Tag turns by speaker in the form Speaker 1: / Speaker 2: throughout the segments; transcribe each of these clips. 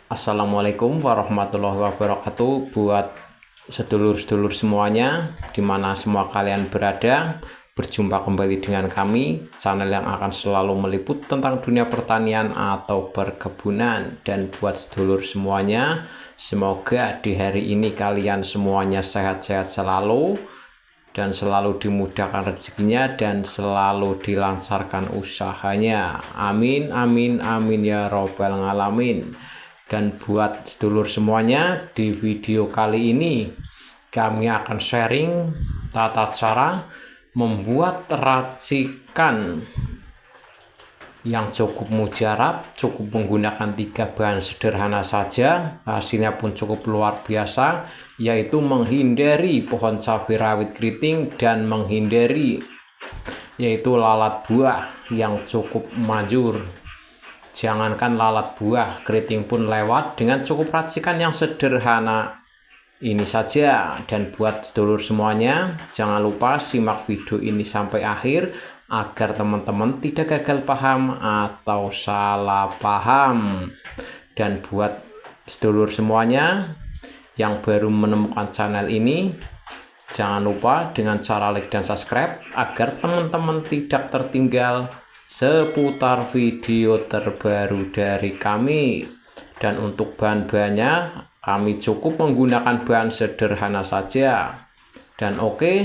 Speaker 1: Assalamualaikum warahmatullahi wabarakatuh buat sedulur-sedulur semuanya dimana semua kalian berada. Berjumpa kembali dengan kami, channel yang akan selalu meliput tentang dunia pertanian atau perkebunan. Dan buat sedulur semuanya, semoga di hari ini kalian semuanya sehat-sehat selalu dan selalu dimudahkan rezekinya dan selalu dilancarkan usahanya. Amin amin amin ya robbal alamin. Dan buat sedulur semuanya, di video kali ini kami akan sharing tata cara membuat racikan yang cukup mujarab, cukup menggunakan 3 bahan sederhana saja, hasilnya pun cukup luar biasa, yaitu menghindari pohon cabai rawit keriting dan menghindari yaitu lalat buah yang cukup manjur. Jangankan lalat buah, keriting pun lewat dengan cukup racikan yang sederhana ini saja. Dan buat sedulur semuanya, jangan lupa simak video ini sampai akhir agar teman-teman tidak gagal paham atau salah paham. Dan buat sedulur semuanya yang baru menemukan channel ini, jangan lupa dengan cara like dan subscribe agar teman-teman tidak tertinggal seputar video terbaru dari kami. Dan untuk bahan-bahannya kami cukup menggunakan bahan sederhana saja. Dan oke,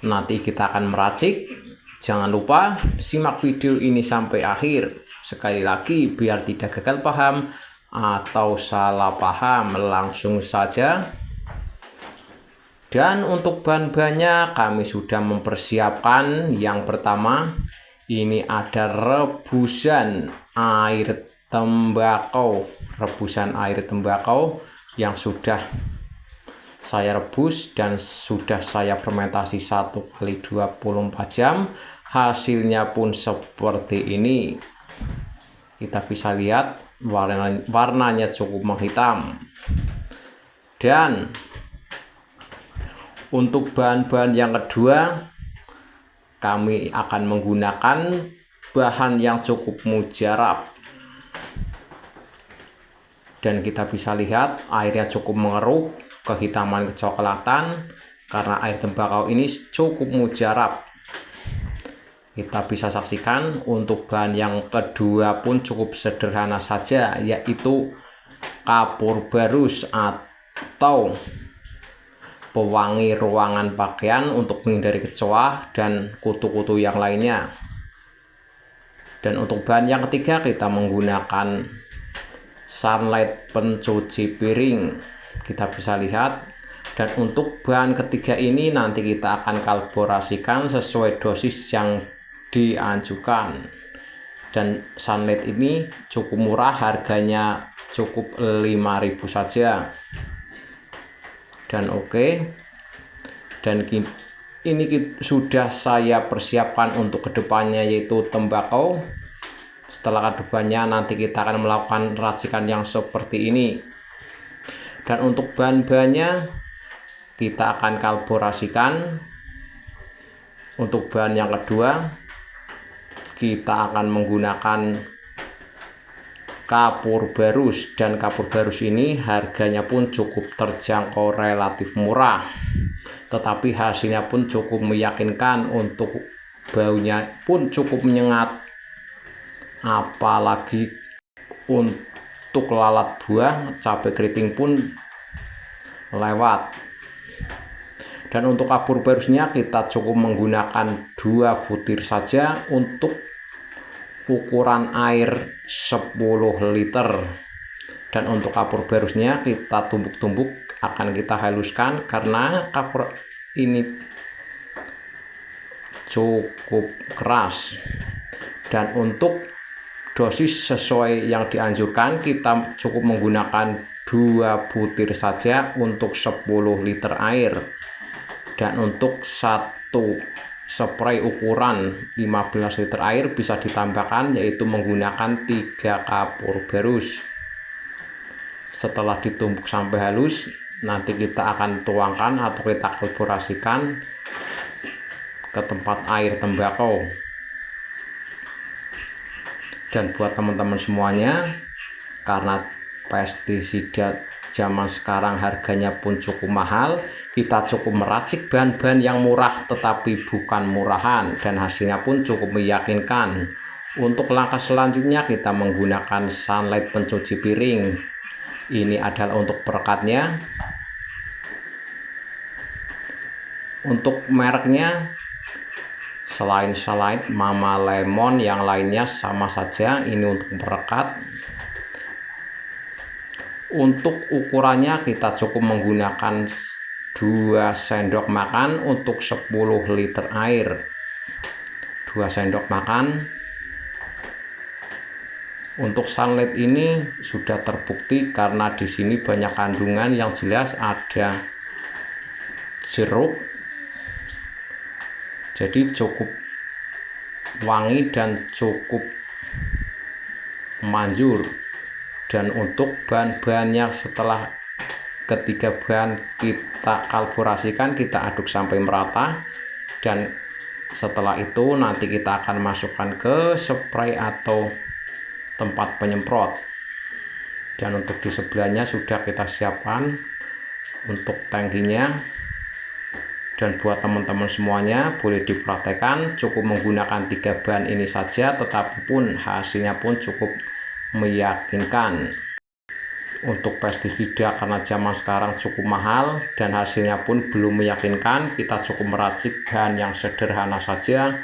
Speaker 1: nanti kita akan meracik. Jangan lupa simak video ini sampai akhir. Sekali lagi biar tidak gagal paham atau salah paham, langsung saja. Dan untuk bahan-bahannya kami sudah mempersiapkan. Yang pertama, ini ada rebusan air tembakau. Rebusan air tembakau yang sudah saya rebus dan sudah saya fermentasi 1 kali 24 jam. Hasilnya pun seperti ini. Kita bisa lihat warnanya cukup menghitam. Dan untuk bahan-bahan yang kedua, kami akan menggunakan bahan yang cukup mujarab. Dan kita bisa lihat airnya cukup mengeruh, kehitaman kecoklatan, karena air tembakau ini cukup mujarab. Kita bisa saksikan untuk bahan yang kedua pun cukup sederhana saja, yaitu kapur barus atau pewangi ruangan pakaian untuk menghindari kecoa dan kutu-kutu yang lainnya. Dan untuk bahan yang ketiga kita menggunakan sunlight pencuci piring. Kita bisa lihat. Dan untuk bahan ketiga ini nanti kita akan kalibrasikan sesuai dosis yang dianjurkan. Dan sunlight ini cukup murah, harganya cukup 5.000 saja. Dan oke, dan ini sudah saya persiapkan untuk kedepannya, yaitu tembakau. Setelah kedepannya nanti kita akan melakukan racikan yang seperti ini. Dan untuk bahan-bahannya kita akan kalibrasikan. Untuk bahan yang kedua kita akan menggunakan kapur barus, dan kapur barus ini harganya pun cukup terjangkau, relatif murah, tetapi hasilnya pun cukup meyakinkan. Untuk baunya pun cukup menyengat, apalagi untuk lalat buah, cabai keriting pun lewat. Dan untuk kapur barusnya kita cukup menggunakan 2 butir saja untuk ukuran air 10 liter. Dan untuk kapur barusnya kita tumbuk-tumbuk, akan kita haluskan karena kapur ini cukup keras. Dan untuk dosis sesuai yang dianjurkan, kita cukup menggunakan 2 butir saja untuk 10 liter air. Dan untuk satu spray ukuran 15 liter air bisa ditambahkan, yaitu menggunakan 3 kapur barus. Setelah ditumbuk sampai halus, nanti kita akan tuangkan atau kita kalibrasikan ke tempat air tembakau. Dan buat teman-teman semuanya, karena pestisida zaman sekarang harganya pun cukup mahal, kita cukup meracik bahan-bahan yang murah tetapi bukan murahan dan hasilnya pun cukup meyakinkan. Untuk langkah selanjutnya kita menggunakan sunlight pencuci piring. Ini adalah untuk perekatnya. Untuk mereknya selain sunlight, Mama Lemon, yang lainnya sama saja. Ini untuk perekat. Untuk ukurannya kita cukup menggunakan 2 sendok makan untuk 10 liter air. 2 sendok makan. Untuk sunlight ini sudah terbukti karena di sini banyak kandungan yang jelas ada jeruk. Jadi cukup wangi dan cukup manjur. Dan untuk bahan-bahannya, setelah ketiga bahan kita kalibrasikan, kita aduk sampai merata, dan setelah itu nanti kita akan masukkan ke spray atau tempat penyemprot. Dan untuk di sebelahnya sudah kita siapkan untuk tangkinya. Dan buat teman-teman semuanya, boleh dipraktekkan, cukup menggunakan 3 bahan ini saja, tetapi pun hasilnya pun cukup meyakinkan. Untuk pestisida karena zaman sekarang cukup mahal dan hasilnya pun belum meyakinkan, kita cukup meracik bahan yang sederhana saja,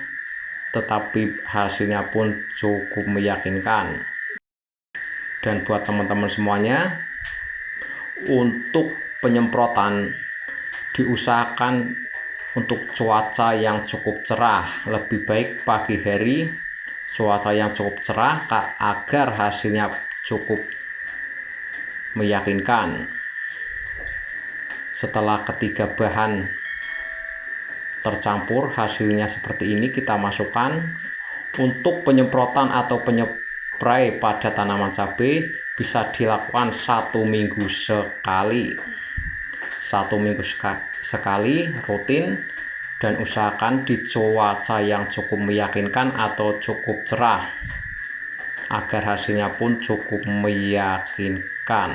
Speaker 1: tetapi hasilnya pun cukup meyakinkan. Dan buat teman-teman semuanya, untuk penyemprotan diusahakan untuk cuaca yang cukup cerah, lebih baik pagi hari cuaca yang cukup cerah agar hasilnya cukup meyakinkan. Setelah ketiga bahan tercampur, hasilnya seperti ini, kita masukkan. Untuk penyemprotan atau penyepray pada tanaman cabai bisa dilakukan 1 minggu sekali. 1 minggu sekali rutin, dan usahakan di cuaca yang cukup meyakinkan atau cukup cerah agar hasilnya pun cukup meyakinkan.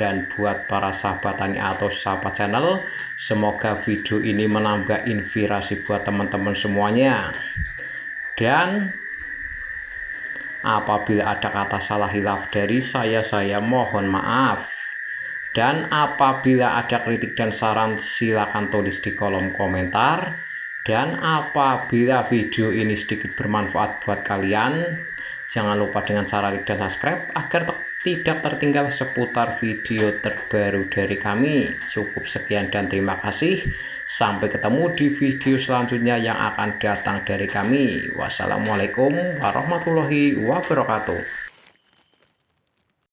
Speaker 1: Dan buat para sahabat tani atau sahabat channel, semoga video ini menambah inspirasi buat teman-teman semuanya. Dan apabila ada kata salah hilaf dari saya mohon maaf. Dan apabila ada kritik dan saran, silakan tulis di kolom komentar. Dan apabila video ini sedikit bermanfaat buat kalian, jangan lupa dengan cara like dan subscribe agar tidak tertinggal seputar video terbaru dari kami. Cukup sekian dan terima kasih. Sampai ketemu di video selanjutnya yang akan datang dari kami. Wassalamualaikum warahmatullahi wabarakatuh.